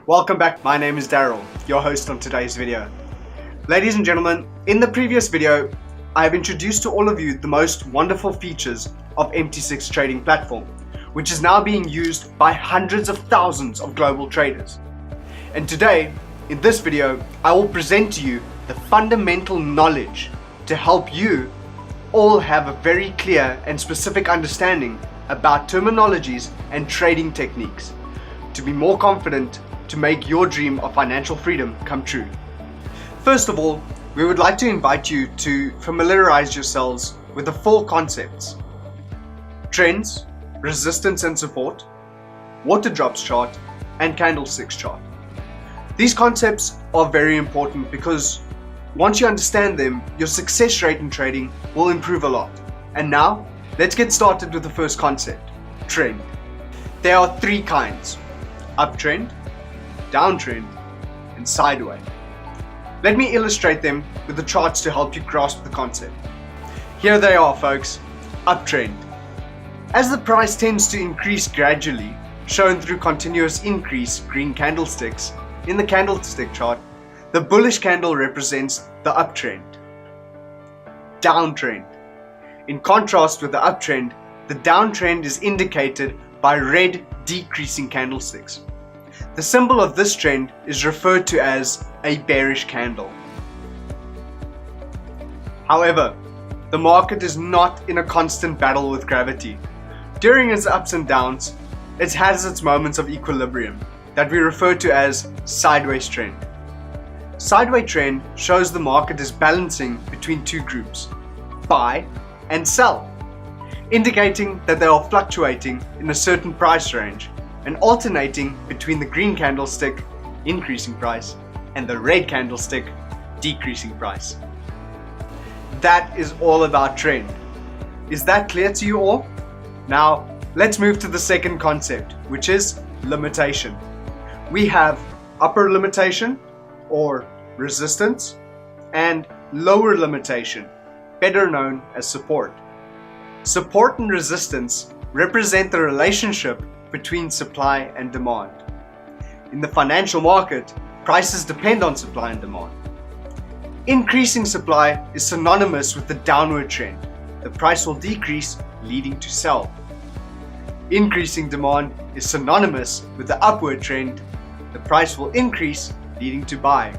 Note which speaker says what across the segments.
Speaker 1: Welcome back, my name is Daryl, your host on today's video. Ladies and gentlemen, in the previous video, I have introduced to all of you the most wonderful features of MT6 trading platform, which is now being used by hundreds of thousands of global traders. And today, in this video, I will present to you the fundamental knowledge to help you all have a very clear and specific understanding about terminologies and trading techniques to be more confident to make your dream of financial freedom come true. First of all, we would like to invite you to familiarize yourselves with the four concepts: trends, resistance and support, water drops chart, and candlesticks chart. These concepts are very important because once you understand them, your success rate in trading will improve a lot. And now, let's get started with the first concept, trend. There are three kinds: uptrend, downtrend, and sideways. Let me illustrate them with the charts to help you grasp the concept. Here they are, folks. Uptrend. As the price tends to increase gradually, shown through continuous increase green candlesticks in the candlestick chart, the bullish candle represents the uptrend. Downtrend. In contrast with the uptrend, the downtrend is indicated by red decreasing candlesticks. The symbol of this trend is referred to as a bearish candle. However, the market is not in a constant battle with gravity. During its ups and downs, it has its moments of equilibrium that we refer to as sideways trend. Sideways trend shows the market is balancing between two groups, buy and sell, indicating that they are fluctuating in a certain price range and alternating between the green candlestick, increasing price, and the red candlestick, decreasing price. That is all about trend. Is that clear to you all? Now, let's move to the second concept, which is limitation. We have upper limitation, or resistance, and lower limitation, better known as support. Support and resistance represent the relationship between supply and demand. In the financial market, prices depend on supply and demand. Increasing supply is synonymous with the downward trend. The price will decrease, leading to sell. Increasing demand is synonymous with the upward trend. The price will increase, leading to buy.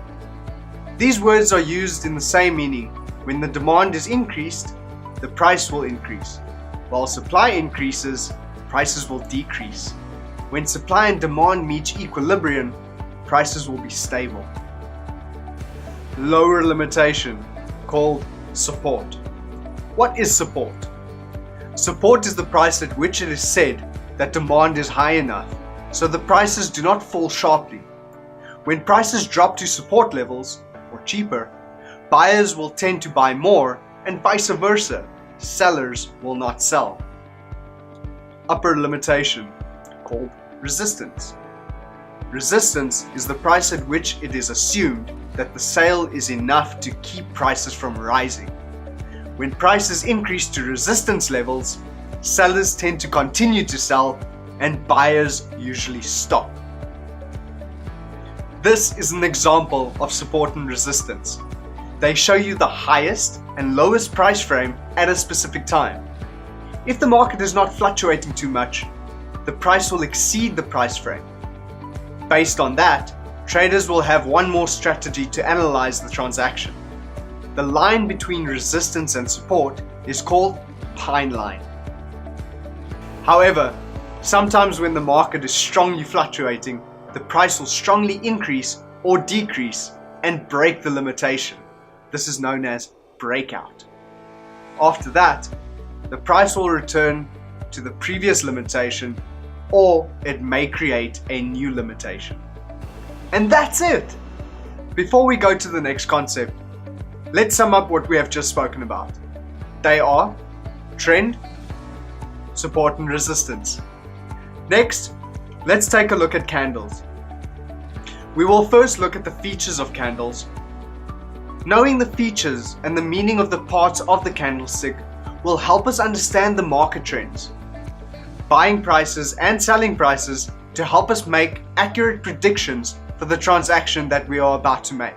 Speaker 1: These words are used in the same meaning. When the demand is increased, the price will increase. While supply increases, prices will decrease. When supply and demand meet equilibrium, prices will be stable. Lower limitation, called support. What is support? Support is the price at which it is said that demand is high enough, so the prices do not fall sharply. When prices drop to support levels, or cheaper, buyers will tend to buy more, and vice versa, sellers will not sell. Upper limitation, called resistance. Resistance is the price at which it is assumed that the sale is enough to keep prices from rising. When prices increase to resistance levels, sellers tend to continue to sell and buyers usually stop. This is an example of support and resistance. They show you the highest and lowest price frame at a specific time. If the market is not fluctuating too much, the price will exceed the price frame. Based on that, traders will have one more strategy to analyze the transaction. The line between resistance and support is called pine line. However, sometimes when the market is strongly fluctuating, the price will strongly increase or decrease and break the limitation. This is known as breakout. After that, the price will return to the previous limitation, or it may create a new limitation. And that's it! Before we go to the next concept, let's sum up what we have just spoken about. They are trend, support and resistance. Next, let's take a look at candles. We will first look at the features of candles. Knowing the features and the meaning of the parts of the candlestick will help us understand the market trends. Buying prices and selling prices to help us make accurate predictions for the transaction that we are about to make.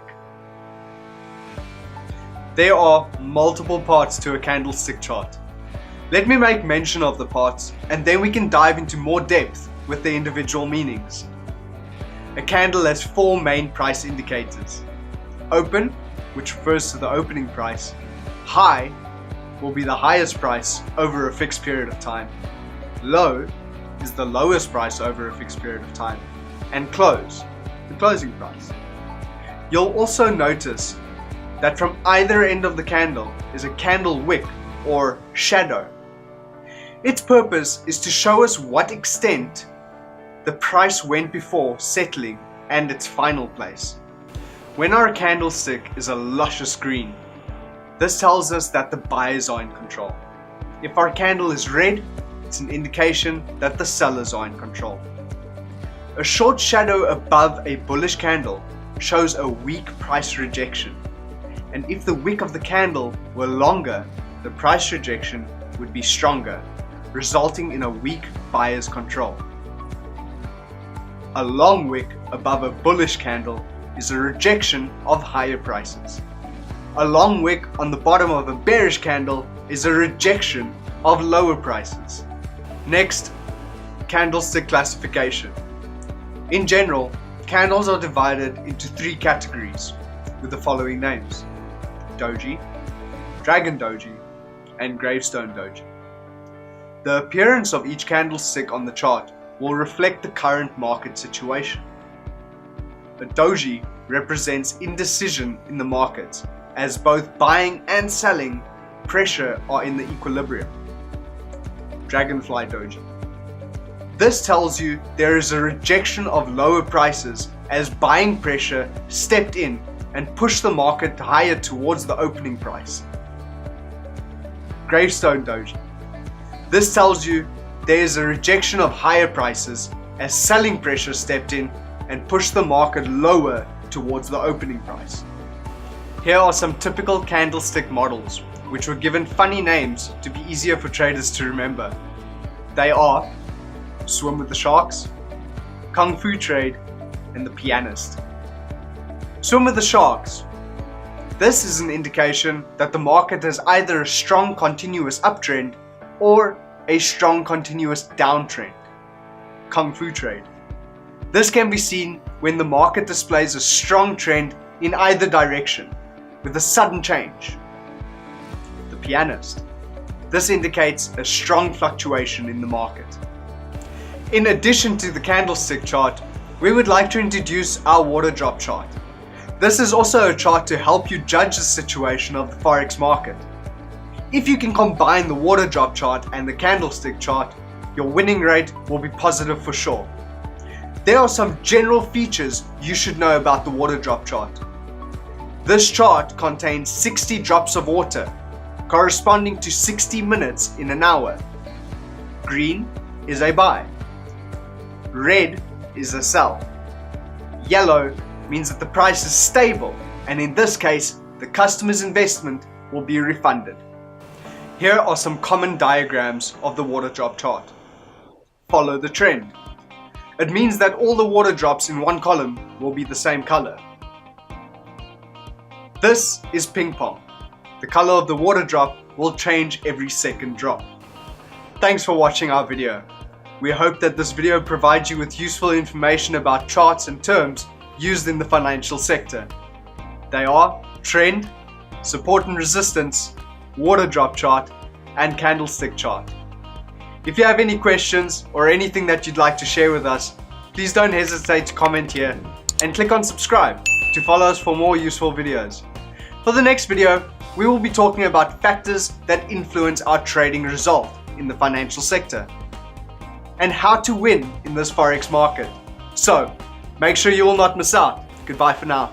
Speaker 1: There are multiple parts to a candlestick chart. Let me make mention of the parts, and then we can dive into more depth with the individual meanings. A candle has 4 main price indicators. Open, which refers to the opening price. High will be the highest price over a fixed period of time. Low is the lowest price over a fixed period of time. And close, the closing price. You'll also notice that from either end of the candle is a candle wick or shadow. Its purpose is to show us what extent the price went before settling and its final place. When our candlestick is a luscious green, this tells us that the buyers are in control. If our candle is red, it's an indication that the sellers are in control. A short shadow above a bullish candle shows a weak price rejection. And if the wick of the candle were longer, the price rejection would be stronger, resulting in a weak buyer's control. A long wick above a bullish candle is a rejection of higher prices. A long wick on the bottom of a bearish candle is a rejection of lower prices. Next, candlestick classification. In general, candles are divided into 3 categories with the following names: doji, dragon doji, and gravestone doji. The appearance of each candlestick on the chart will reflect the current market situation. A doji represents indecision in the market, as both buying and selling pressure are in the equilibrium. Dragonfly doji. This tells you there is a rejection of lower prices as buying pressure stepped in and pushed the market higher towards the opening price. Gravestone doji. This tells you there is a rejection of higher prices as selling pressure stepped in and pushed the market lower towards the opening price. Here are some typical candlestick models, which were given funny names to be easier for traders to remember. They are Swim with the Sharks, Kung Fu Trade, and the Pianist. Swim with the Sharks. This is an indication that the market has either a strong continuous uptrend or a strong continuous downtrend. Kung Fu Trade. This can be seen when the market displays a strong trend in either direction with a sudden change. The Pianist. This indicates a strong fluctuation in the market. In addition to the candlestick chart, we would like to introduce our water drop chart. This is also a chart to help you judge the situation of the Forex market. If you can combine the water drop chart and the candlestick chart, your winning rate will be positive for sure. There are some general features you should know about the water drop chart. This chart contains 60 drops of water, corresponding to 60 minutes in an hour. Green is a buy. Red is a sell. Yellow means that the price is stable, and in this case, the customer's investment will be refunded. Here are some common diagrams of the water drop chart. Follow the trend. It means that all the water drops in one column will be the same color. This is ping pong. The color of the water drop will change every second drop. Thanks for watching our video. We hope that this video provides you with useful information about charts and terms used in the financial sector. They are trend, support and resistance, water drop chart, and candlestick chart. If you have any questions or anything that you'd like to share with us, please don't hesitate to comment here and click on subscribe to follow us for more useful videos. For the next video, we will be talking about factors that influence our trading result in the financial sector and how to win in this Forex market. So, make sure you will not miss out. Goodbye for now.